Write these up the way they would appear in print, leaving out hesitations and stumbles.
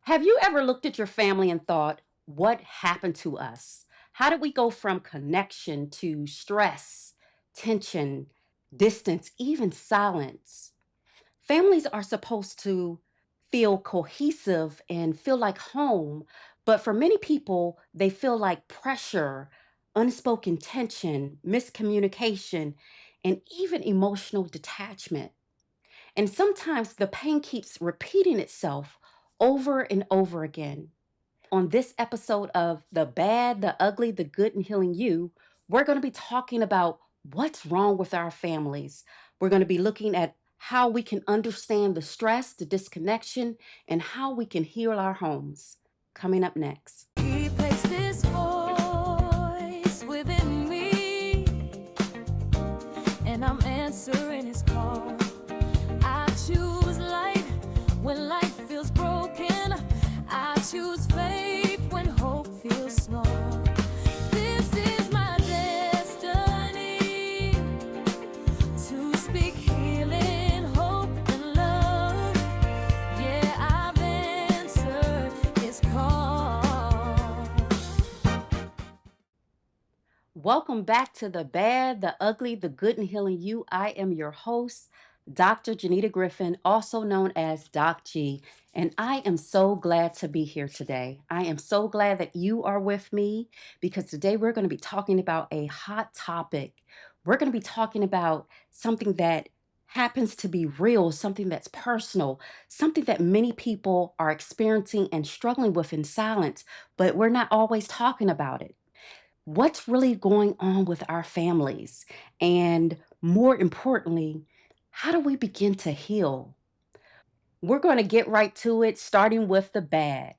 Have you ever looked at your family and thought, what happened to us? How did we go from connection to stress, tension, distance, even silence? Families are supposed to feel cohesive and feel like home, but for many people, they feel like pressure, unspoken tension, miscommunication, and even emotional detachment. And sometimes the pain keeps repeating itself over and over again. On this episode of The Bad, the Ugly, the Good, and Healing You, we're going to be talking about what's wrong with our families. We're going to be looking at how we can understand the stress, the disconnection, and how we can heal our homes. Coming up next. He placed this voice within me, and I'm answering his call. I choose light when life feels broken. I choose faith when hope feels small. This is my destiny to speak healing, hope, and love. Yeah, I've answered his call. Welcome back to The Bad, the Ugly, the Good, and Healing You. I am your host, Dr. Janita Griffin, also known as Doc G, and I am so glad to be here today. I am so glad that you are with me because today we're going to be talking about a hot topic. We're going to be talking about something that happens to be real, something that's personal, something that many people are experiencing and struggling with in silence, but we're not always talking about it. What's really going on with our families? And more importantly, how do we begin to heal? We're going to get right to it, starting with the bad.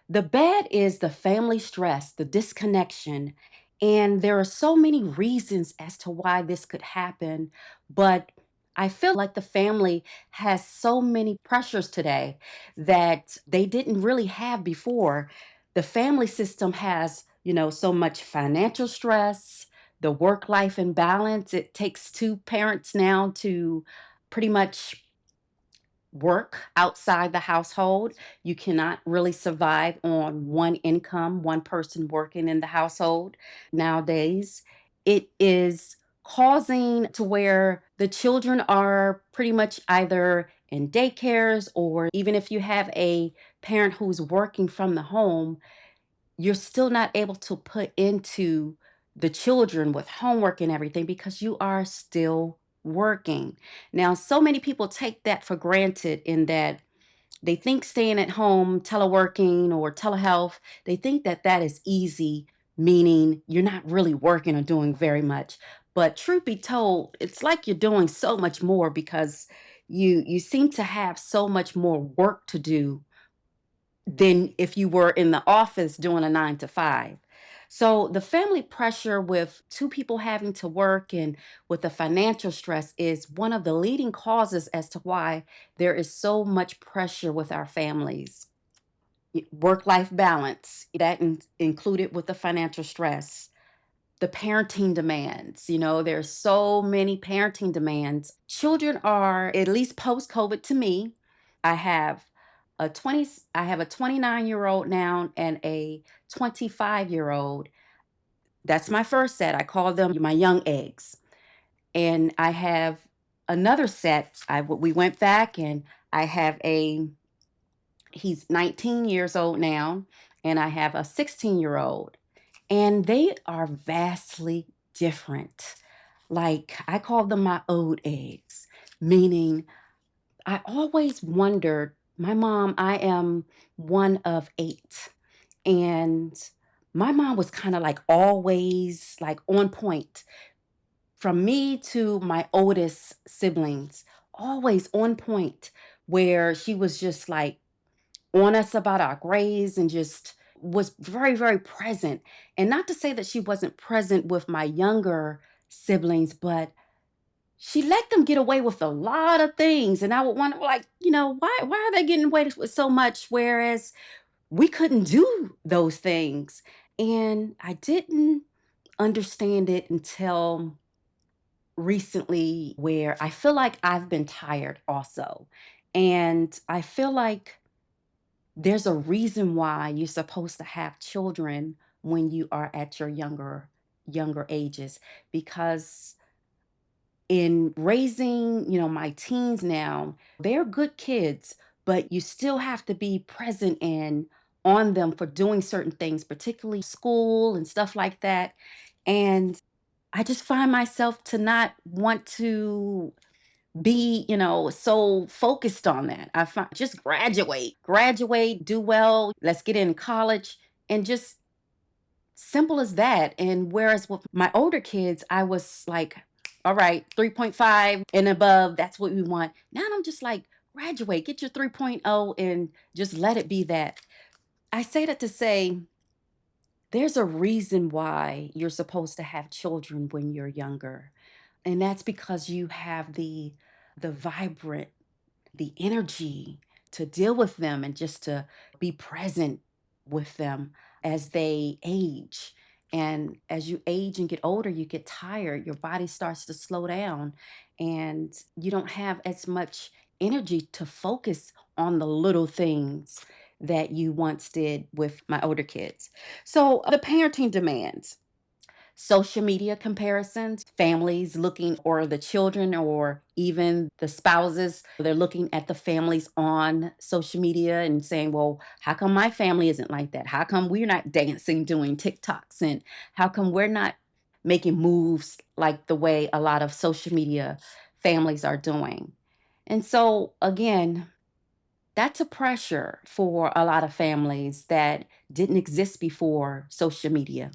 The bad is the family stress, the disconnection. And there are so many reasons as to why this could happen. But I feel like the family has so many pressures today that they didn't really have before. The family system has, so much financial stress, the work life imbalance. It takes two parents now to pretty much work outside the household. You cannot really survive on one income, one person working in the household nowadays. It is causing to where the children are pretty much either in daycares, or even if you have a parent who's working from the home, you're still not able to put into the children with homework and everything because you are still working. Now, so many people take that for granted in that they think staying at home, teleworking or telehealth, they think that that is easy, meaning you're not really working or doing very much. But truth be told, it's like you're doing so much more because you seem to have so much more work to do than if you were in the office doing a 9 to 5. So the family pressure with two people having to work and with the financial stress is one of the leading causes as to why there is so much pressure with our families. Work life balance, that included with the financial stress. The parenting demands, there's so many parenting demands. Children are, at least post COVID to me, I have I have a 29-year-old now and a 25-year-old. That's my first set. I call them my young eggs. And I have another set. We went back and I have he's 19 years old now, and I have a 16-year-old. And they are vastly different. Like I call them my old eggs, meaning I always wondered, my mom, I am one of eight. And my mom was kind of like always like on point from me to my oldest siblings, always on point, where she was just like on us about our grades and just was very, very present. And not to say that she wasn't present with my younger siblings, but she let them get away with a lot of things. And I would wonder, like, why are they getting away with so much? Whereas we couldn't do those things. And I didn't understand it until recently, where I feel like I've been tired also. And I feel like There's a reason why you're supposed to have children when you are at your younger ages, because in raising, my teens now, they're good kids, but you still have to be present and on them for doing certain things, particularly school and stuff like that. And I just find myself to not want to be, so focused on that. I find just graduate, do well, let's get in college, and just simple as that. And whereas with my older kids, I was like, all right, 3.5 and above, that's what we want. Now I'm just like, graduate, get your 3.0 and just let it be that. I say that to say there's a reason why you're supposed to have children when you're younger. And that's because you have the vibrant, the energy to deal with them and just to be present with them as they age. And as you age and get older, you get tired, your body starts to slow down, and you don't have as much energy to focus on the little things that you once did with my older kids. So, the parenting demands social media comparisons, families looking, or the children, or even the spouses, they're looking at the families on social media and saying, well, how come my family isn't like that? How come we're not dancing, doing TikToks? And how come we're not making moves like the way a lot of social media families are doing? And so, again, that's a pressure for a lot of families that didn't exist before social media.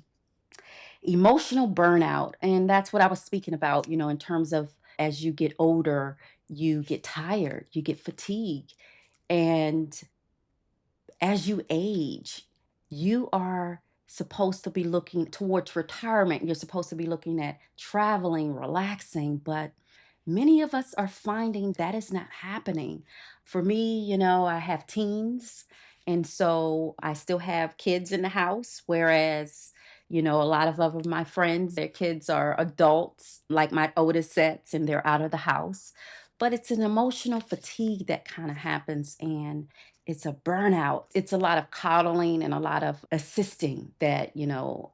Emotional burnout, and that's what I was speaking about, in terms of as you get older, you get tired, you get fatigued, and as you age, you are supposed to be looking towards retirement. You're supposed to be looking at traveling, relaxing, but many of us are finding that is not happening. For me, I have teens, and so I still have kids in the house, whereas, a lot of other my friends, their kids are adults, like my oldest sets, and they're out of the house. But it's an emotional fatigue that kind of happens, and it's a burnout. It's a lot of coddling and a lot of assisting that,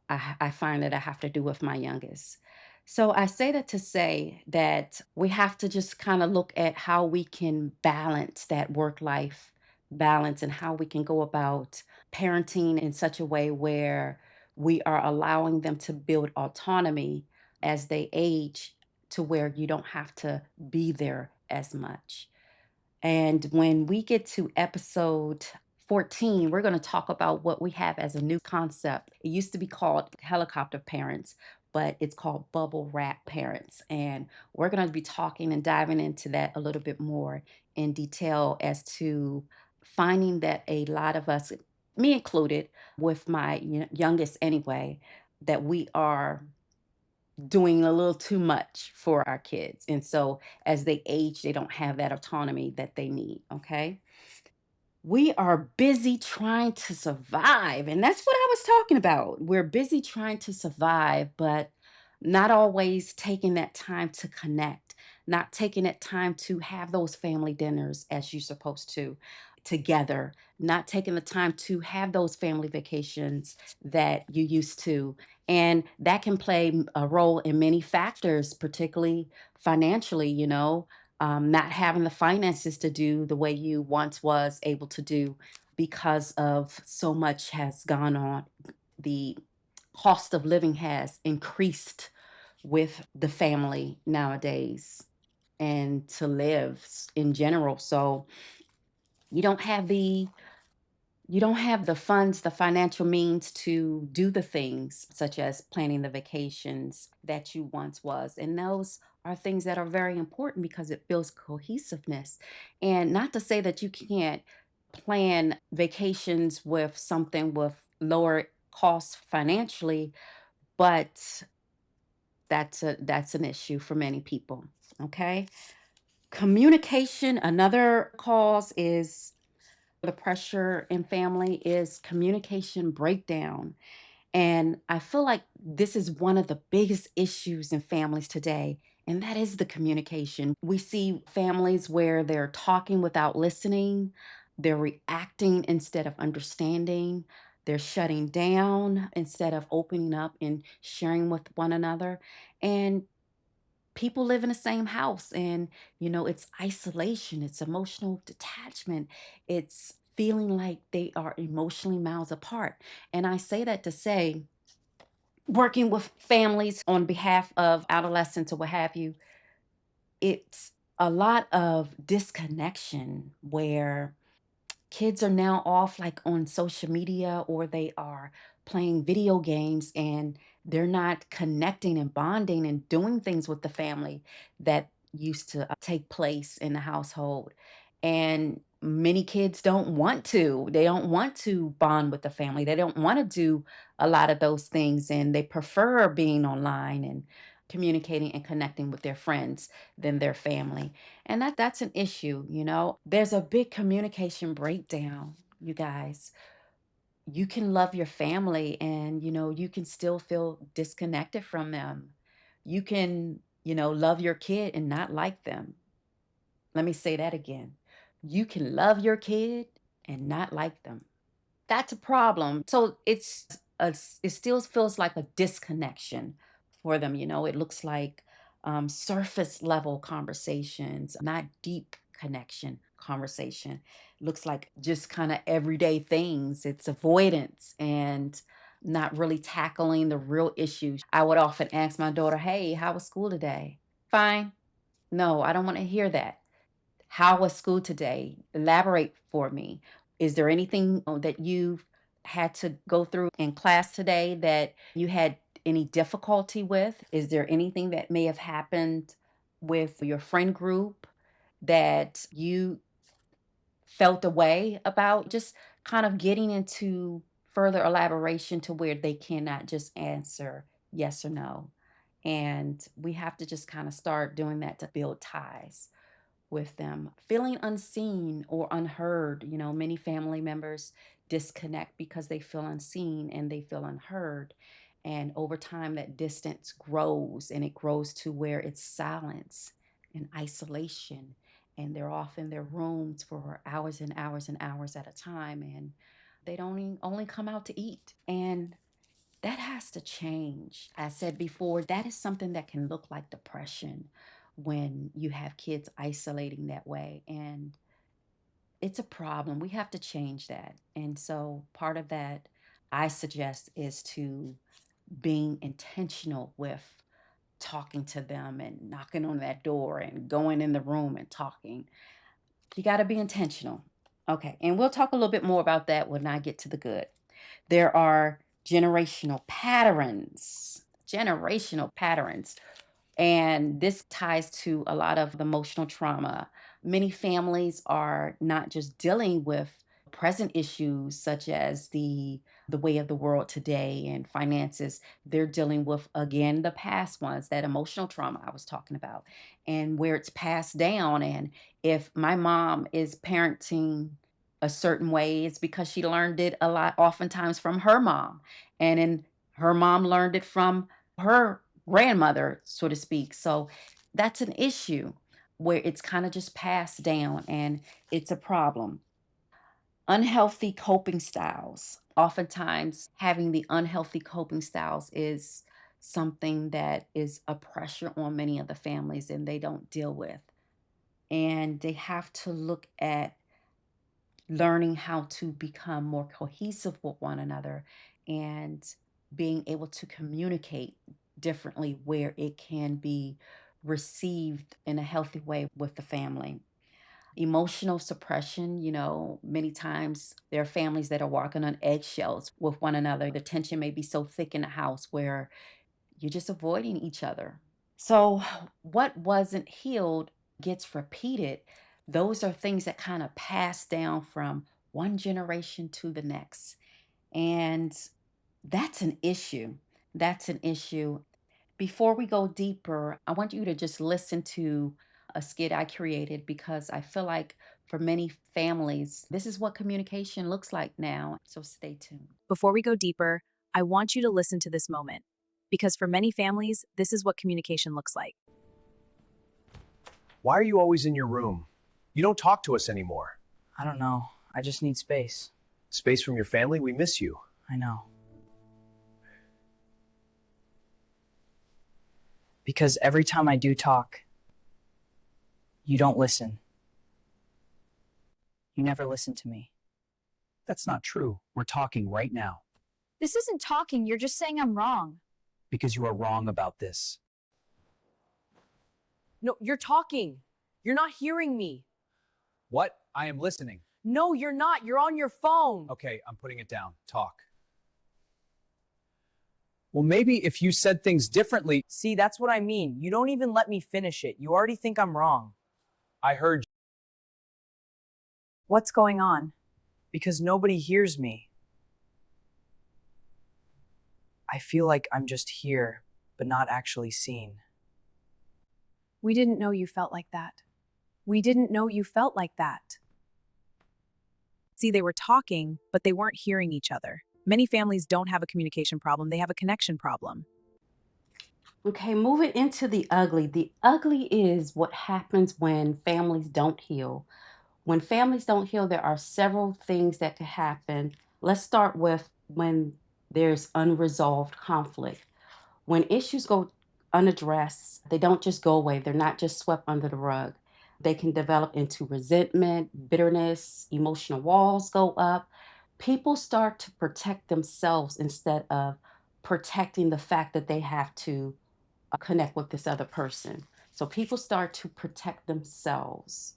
I find that I have to do with my youngest. So I say that to say that we have to just kind of look at how we can balance that work life balance and how we can go about parenting in such a way where we are allowing them to build autonomy as they age, to where you don't have to be there as much. And when we get to episode 14, we're going to talk about what we have as a new concept. It used to be called helicopter parents, but it's called bubble wrap parents. And we're going to be talking and diving into that a little bit more in detail as to finding that a lot of us, me included, with my youngest anyway, that we are doing a little too much for our kids. And so as they age, they don't have that autonomy that they need. Okay. We are busy trying to survive. And that's what I was talking about. We're busy trying to survive, but not always taking that time to connect, not taking that time to have those family dinners as you're supposed to together, not taking the time to have those family vacations that you used to. And that can play a role in many factors, particularly financially, not having the finances to do the way you once was able to do because of so much has gone on. The cost of living has increased with the family nowadays and to live in general. So you don't have the funds, the financial means to do the things such as planning the vacations that you once was. And those are things that are very important because it builds cohesiveness. And not to say that you can't plan vacations with something with lower costs financially, but that's an issue for many people. Okay. Communication, another cause is the pressure in family is communication breakdown. And I feel like this is one of the biggest issues in families today, and that is the communication. We see families where they're talking without listening, They're reacting instead of understanding. They're shutting down instead of opening up and sharing with one another. And people live in the same house, and it's isolation, it's emotional detachment, it's feeling like they are emotionally miles apart. And I say that to say, working with families on behalf of adolescents or what have you, it's a lot of disconnection where kids are now off like on social media, or they are playing video games, and they're not connecting and bonding and doing things with the family that used to take place in the household. And many kids don't want to. They don't want to bond with the family. They don't want to do a lot of those things, and they prefer being online and communicating and connecting with their friends than their family. And that's an issue. There's a big communication breakdown, you guys. You can love your family, and you can still feel disconnected from them. You can, love your kid and not like them. Let me say that again. You can love your kid and not like them. That's a problem. So it still feels like a disconnection for them. It looks like surface level conversations, not deep connection conversation. Looks like just kind of everyday things. It's avoidance and not really tackling the real issues. I would often ask my daughter, "Hey, how was school today?" "Fine." "No, I don't want to hear that." "How was school today? Elaborate for me. Is there anything that you've had to go through in class today that you had any difficulty with? Is there anything that may have happened with your friend group that you felt a way about?" Just kind of getting into further elaboration to where they cannot just answer yes or no. And we have to just kind of start doing that to build ties with them. Feeling unseen or unheard, many family members disconnect because they feel unseen and they feel unheard. And over time, that distance grows, and it grows to where it's silence and isolation. And they're off in their rooms for hours and hours and hours at a time. And they don't only come out to eat. And that has to change. I said before, that is something that can look like depression when you have kids isolating that way. And it's a problem. We have to change that. And so part of that, I suggest, is to being intentional with talking to them and knocking on that door and going in the room and talking. You got to be intentional. Okay. And we'll talk a little bit more about that when I get to the good. There are generational patterns. And this ties to a lot of the emotional trauma. Many families are not just dealing with present issues such as the way of the world today and finances. They're dealing with, again, the past ones, that emotional trauma I was talking about, and where it's passed down. And if my mom is parenting a certain way, it's because she learned it a lot, oftentimes from her mom. And then her mom learned it from her grandmother, so to speak. So that's an issue where it's kind of just passed down, and it's a problem. Unhealthy coping styles. Oftentimes, having the unhealthy coping styles is something that is a pressure on many of the families, and they don't deal with. And they have to look at learning how to become more cohesive with one another, and being able to communicate differently where it can be received in a healthy way with the family. Emotional suppression, many times there are families that are walking on eggshells with one another. The tension may be so thick in the house where you're just avoiding each other. So, what wasn't healed gets repeated. Those are things that kind of pass down from one generation to the next. And that's an issue. That's an issue. Before we go deeper, I want you to just listen to a skit I created, because I feel like for many families, this is what communication looks like now. So stay tuned. Before we go deeper, I want you to listen to this moment. Because for many families, this is what communication looks like. Why are you always in your room? You don't talk to us anymore. I don't know. I just need space. Space from your family? We miss you. I know. Because every time I do talk, you don't listen. You never listen to me. That's not true. We're talking right now This isn't talking, you're just saying I'm wrong. because you are wrong about this. No, you're talking. You're not hearing me. What? I am listening. No, you're not. You're on your phone. Okay, I'm putting it down. Talk. Well, maybe if you said things differently. See, that's what I mean. You don't even let me finish it. You already think I'm wrong. I heard. What's going on? Because nobody hears me. I feel like I'm just here, but not actually seen. We didn't know you felt like that. We didn't know you felt like that. See, they were talking, but they weren't hearing each other. Many families don't have a communication problem, they have a connection problem. Okay, moving into the ugly. The ugly is what happens when families don't heal. When families don't heal, there are several things that can happen. Let's start with when there's unresolved conflict. When issues go unaddressed, they don't just go away, they're not just swept under the rug. They can develop into resentment, bitterness, emotional walls go up. People start to protect themselves instead of protecting the fact that they have to connect with this other person. So people start to protect themselves.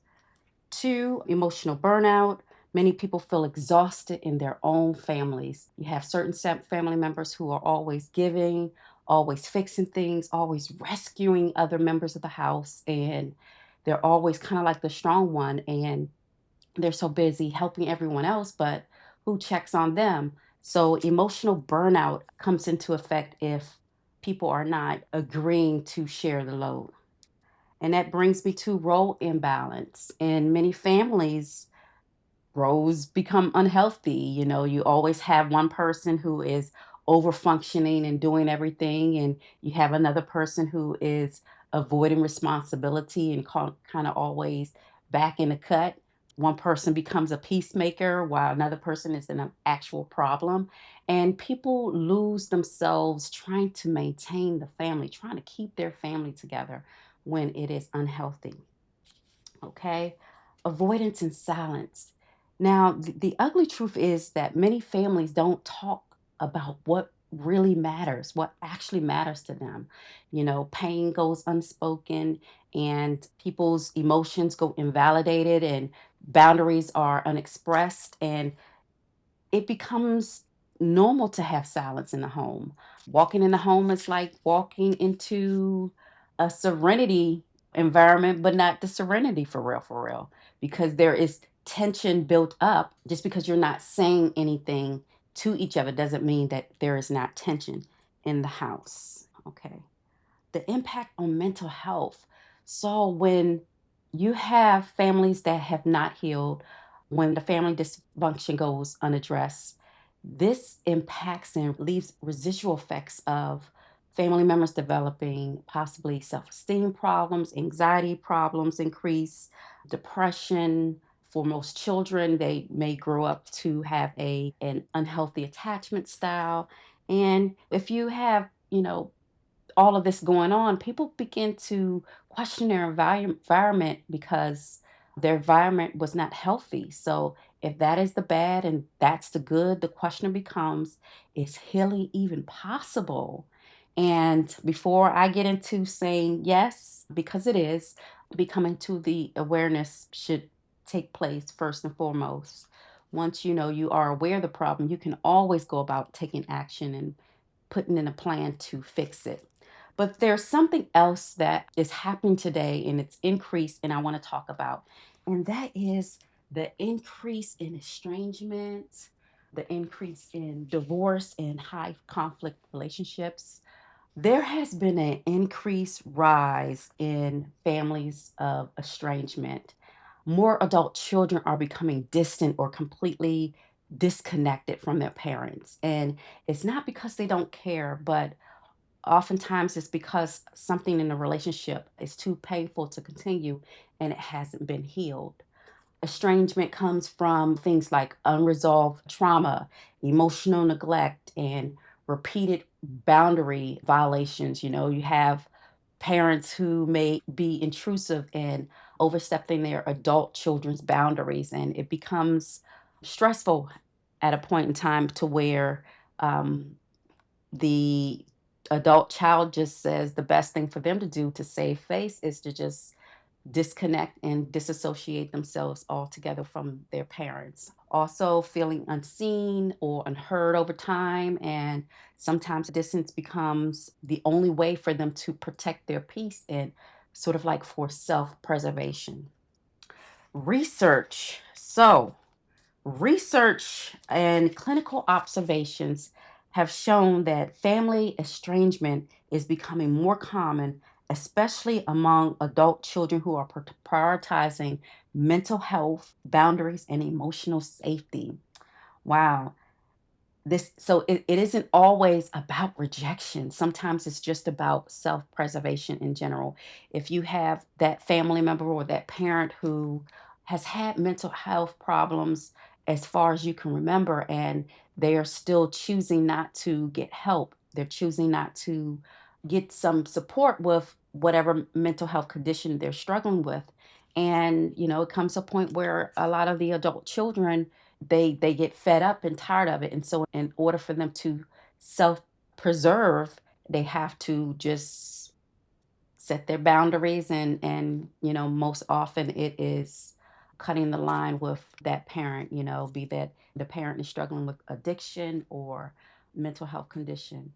Two, emotional burnout. Many people feel exhausted in their own families. You have certain family members who are always giving, always fixing things, always rescuing other members of the house. And they're always kind of like the strong one. And they're so busy helping everyone else, but who checks on them? So emotional burnout comes into effect if people are not agreeing to share the load. And that brings me to role imbalance. In many families, roles become unhealthy. You know, you always have one person who is over functioning and doing everything, and you have another person who is avoiding responsibility and kind of always back in the cut. One person becomes a peacemaker while another person is in an actual problem. And people lose themselves trying to maintain the family, trying to keep their family together when it is unhealthy. Okay. Avoidance and silence. Now, the ugly truth is that many families don't talk about what really matters, what actually matters to them. You know, pain goes unspoken and people's emotions go invalidated and boundaries are unexpressed. And it becomes normal to have silence in the home. Walking in the home is like walking into a serenity environment, but not the serenity for real, because there is tension built up. Just because you're not saying anything to each other doesn't mean that there is not tension in the house. Okay. The impact on mental health. So when you have families that have not healed, when the family dysfunction goes unaddressed, this impacts and leaves residual effects of family members developing possibly self-esteem problems, anxiety problems increase, depression. For most children, they may grow up to have an unhealthy attachment style. And if you have, all of this going on, people begin to question their environment because their environment was not healthy. So, if that is the bad and that's the good, the question becomes, is healing even possible? And before I get into saying yes, because it is, becoming to the awareness should take place first and foremost. Once you know you are aware of the problem, you can always go about taking action and putting in a plan to fix it. But there's something else that is happening today and it's increased, and I want to talk about, and that is the increase in estrangement, the increase in divorce and high conflict relationships. There has been an increased rise in families of estrangement. More adult children are becoming distant or completely disconnected from their parents. And it's not because they don't care, but oftentimes it's because something in the relationship is too painful to continue and it hasn't been healed. Estrangement comes from things like unresolved trauma, emotional neglect, and repeated boundary violations. You have parents who may be intrusive and overstepping their adult children's boundaries, and it becomes stressful at a point in time to where the adult child just says the best thing for them to do to save face is to just disconnect and disassociate themselves altogether from their parents. Also, feeling unseen or unheard over time, and sometimes distance becomes the only way for them to protect their peace and sort of like for self preservation. Research. Research and clinical observations have shown that family estrangement is becoming more common, especially among adult children who are prioritizing mental health, boundaries, and emotional safety. Wow. It isn't always about rejection. Sometimes it's just about self-preservation in general. If you have that family member or that parent who has had mental health problems as far as you can remember, and they are still choosing not to get help, they're choosing not to get some support with whatever mental health condition they're struggling with. And it comes to a point where a lot of the adult children, they get fed up and tired of it, and so in order for them to self preserve, they have to just set their boundaries, and most often it is cutting the line with that parent, be that the parent is struggling with addiction or mental health condition.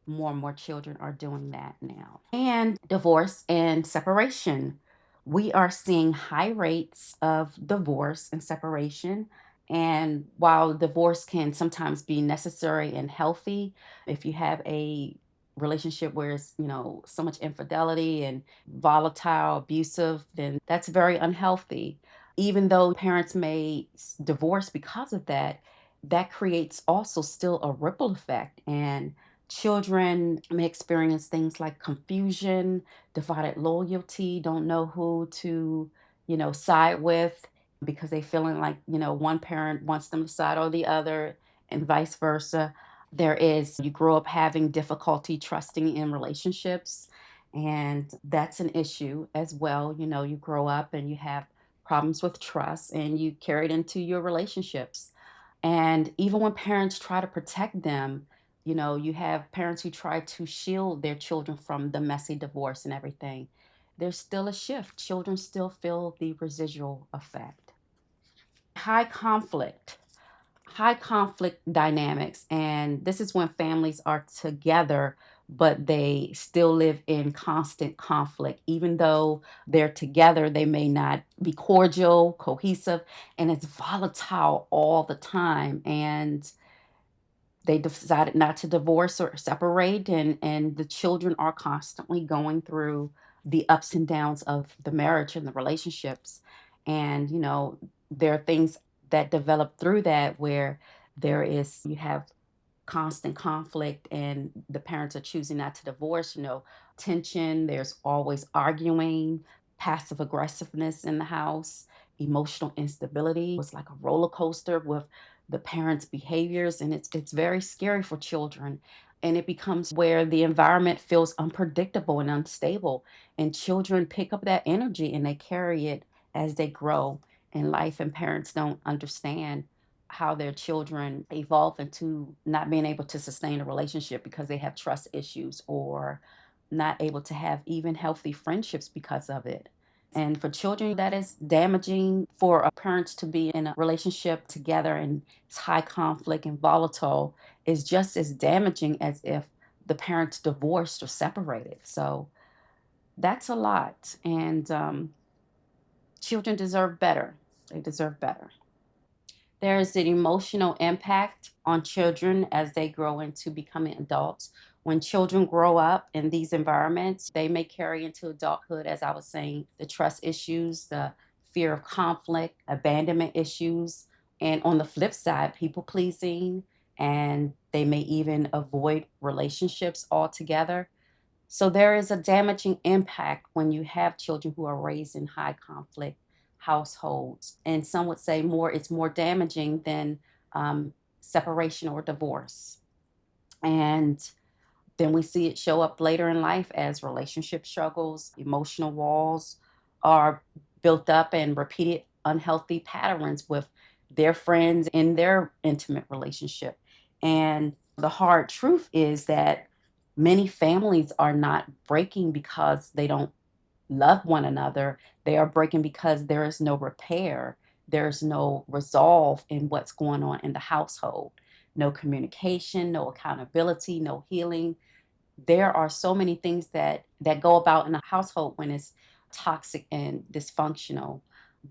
More and more children are doing that now. And divorce and separation. We are seeing high rates of divorce and separation. And while divorce can sometimes be necessary and healthy, if you have a relationship where it's, so much infidelity and volatile, abusive, then that's very unhealthy. Even though parents may divorce because of that, that creates also still a ripple effect. And children may experience things like confusion, divided loyalty, don't know who to, side with because they feeling like, one parent wants them to side or the other and vice versa. You grow up having difficulty trusting in relationships, and that's an issue as well. You grow up and you have problems with trust and you carry it into your relationships. And even when parents try to protect them, you have parents who try to shield their children from the messy divorce and everything. There's still a shift. Children still feel the residual effect. High conflict, high conflict dynamics. And this is when families are together, but they still live in constant conflict. Even though they're together, they may not be cordial, cohesive, and it's volatile all the time. And they decided not to divorce or separate, and the children are constantly going through the ups and downs of the marriage and the relationships. And there are things that develop through that where you have constant conflict and the parents are choosing not to divorce, tension, there's always arguing, passive aggressiveness in the house, emotional instability. It's like a roller coaster with the parents' behaviors, and it's very scary for children. And it becomes where the environment feels unpredictable and unstable, and children pick up that energy and they carry it as they grow in life, and parents don't understand how their children evolve into not being able to sustain a relationship because they have trust issues or not able to have even healthy friendships because of it. And for children, that is damaging. For parents to be in a relationship together and it's high conflict and volatile is just as damaging as if the parents divorced or separated. So that's a lot. And children deserve better. They deserve better. There is an emotional impact on children as they grow into becoming adults. When children grow up in these environments, they may carry into adulthood, as I was saying, the trust issues, the fear of conflict, abandonment issues, and on the flip side, people pleasing, and they may even avoid relationships altogether. So there is a damaging impact when you have children who are raised in high conflict, households. And some would say it's more damaging than separation or divorce. And then we see it show up later in life as relationship struggles, emotional walls are built up, and repeated unhealthy patterns with their friends in their intimate relationship. And the hard truth is that many families are not breaking because they don't love one another. They are breaking because there is no repair. There's no resolve in what's going on in the household. No communication, no accountability, no healing. There are so many things that go about in a household when it's toxic and dysfunctional.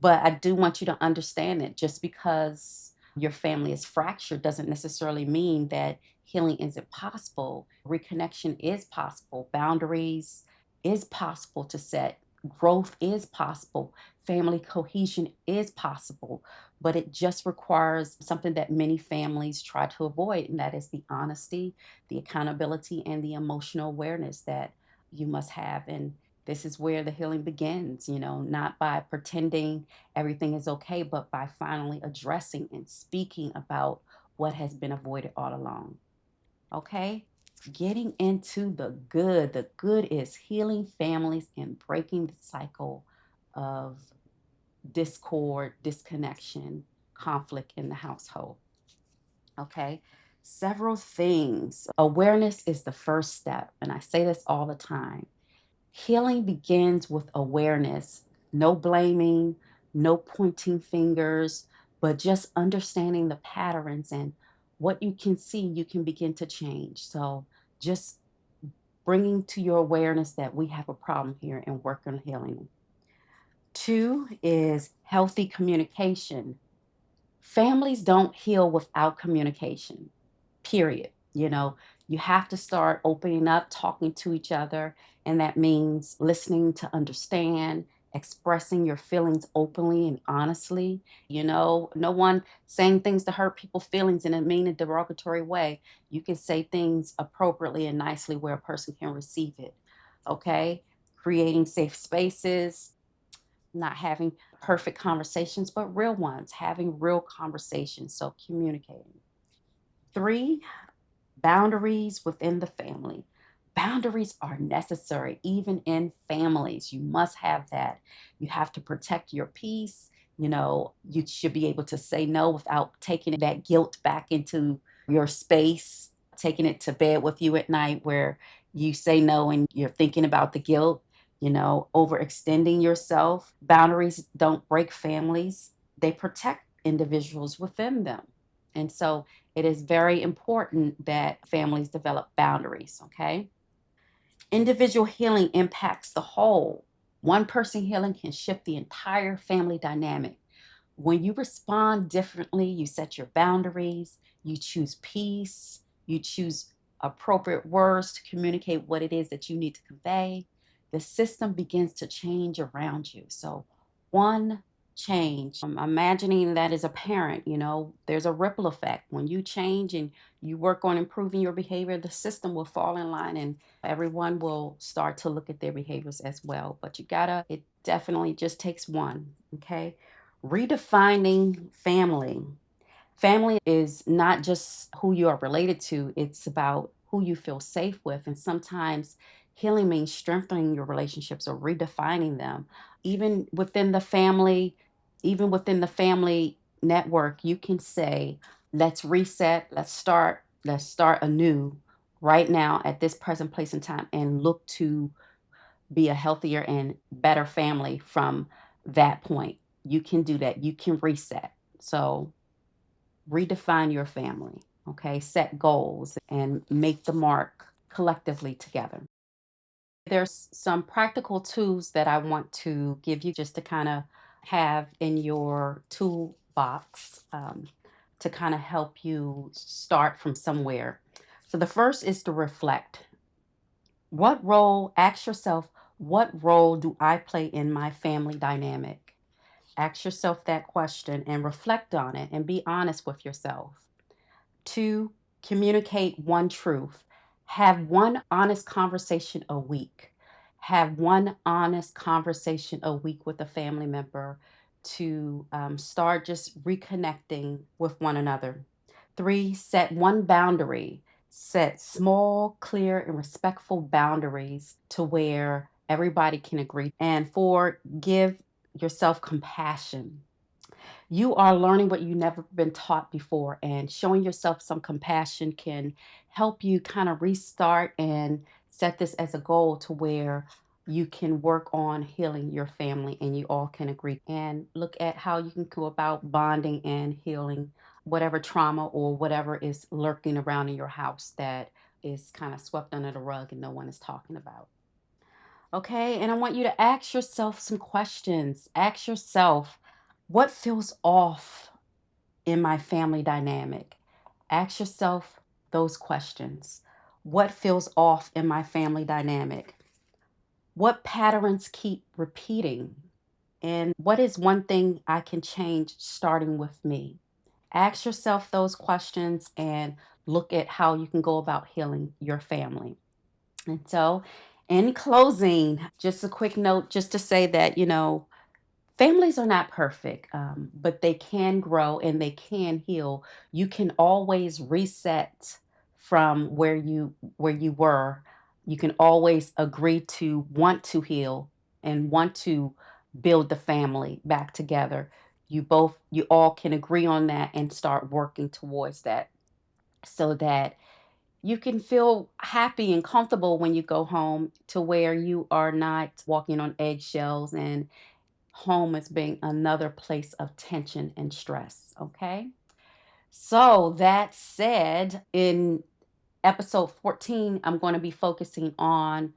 But I do want you to understand that just because your family is fractured doesn't necessarily mean that healing isn't possible. Reconnection is possible. Boundaries is possible to set. Growth is possible. Family cohesion is possible, but it just requires something that many families try to avoid, and that is the honesty, the accountability, and the emotional awareness that you must have. And this is where the healing begins, not by pretending everything is okay, but by finally addressing and speaking about what has been avoided all along. Okay? Getting into the good. The good is healing families and breaking the cycle of discord, disconnection, conflict in the household. Okay. Several things. Awareness is the first step. And I say this all the time. Healing begins with awareness, no blaming, no pointing fingers, but just understanding the patterns, and what you can see, you can begin to change. So just bringing to your awareness that we have a problem here and work on healing. Two is healthy communication. Families don't heal without communication, period. You have to start opening up, talking to each other. And that means listening to understand, expressing your feelings openly and honestly. No one saying things to hurt people's feelings in a mean and derogatory way. You can say things appropriately and nicely where a person can receive it. Okay. Creating safe spaces, not having perfect conversations, but real ones, having real conversations. So communicating. Three, boundaries within the family. Boundaries are necessary, even in families. You must have that. You have to protect your peace. You should be able to say no without taking that guilt back into your space, taking it to bed with you at night where you say no and you're thinking about the guilt, overextending yourself. Boundaries don't break families, they protect individuals within them. And so it is very important that families develop boundaries, okay? Individual healing impacts the whole. One person healing can shift the entire family dynamic. When you respond differently, you set your boundaries, you choose peace, you choose appropriate words to communicate what it is that you need to convey, the system begins to change around you. So, one change, I'm imagining that as a parent, there's a ripple effect. When you change and you work on improving your behavior, the system will fall in line and everyone will start to look at their behaviors as well. But it definitely just takes one, okay? Redefining family. Family is not just who you are related to, it's about who you feel safe with. And sometimes healing means strengthening your relationships or redefining them. Even within the family, even within the family network, you can say, let's reset, let's start anew right now at this present place and time, and look to be a healthier and better family from that point. You can do that. You can reset. So redefine your family, okay? Set goals and make the mark collectively together. There's some practical tools that I want to give you just to kind of have in your toolbox to kind of help you start from somewhere. So the first is to reflect. Ask yourself, what role do I play in my family dynamic? Ask yourself that question and reflect on it and be honest with yourself. Two, communicate one truth. Have one honest conversation a week. Have one honest conversation a week with a family member. to start just reconnecting with one another. 3, set one boundary. Set small, clear, and respectful boundaries to where everybody can agree. And 4, give yourself compassion. You are learning what you've never been taught before, and showing yourself some compassion can help you kind of restart and set this as a goal to where you can work on healing your family and you all can agree and look at how you can go about bonding and healing whatever trauma or whatever is lurking around in your house that is kind of swept under the rug and no one is talking about. Okay, and I want you to ask yourself some questions. Ask yourself, what feels off in my family dynamic? Ask yourself those questions. What feels off in my family dynamic? What patterns keep repeating? And what is one thing I can change starting with me? Ask yourself those questions and look at how you can go about healing your family. And so, in closing, just a quick note just to say that, families are not perfect, but they can grow and they can heal. You can always reset from where you were. You can always agree to want to heal and want to build the family back together. You all can agree on that and start working towards that so that you can feel happy and comfortable when you go home to where you are not walking on eggshells and home as being another place of tension and stress. Okay. So, that said, in episode 14, I'm going to be focusing on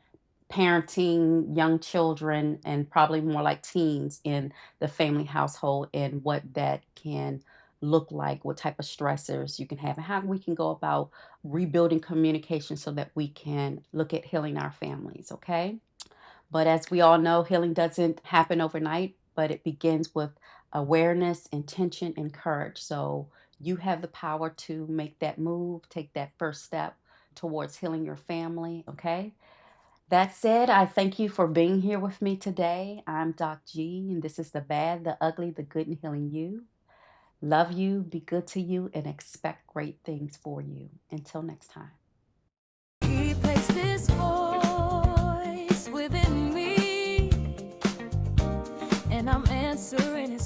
parenting young children and probably more like teens in the family household and what that can look like, what type of stressors you can have, and how we can go about rebuilding communication so that we can look at healing our families. Okay. But as we all know, healing doesn't happen overnight, but it begins with awareness, intention, and courage. So you have the power to make that move, take that first step towards healing your family. Okay. That said, I thank you for being here with me today. I'm Doc G, and this is The Bad, the Ugly, the Good, and Healing You. Love you, be good to you, and expect great things for you. Until next time. He placed this voice within me, and I'm answering his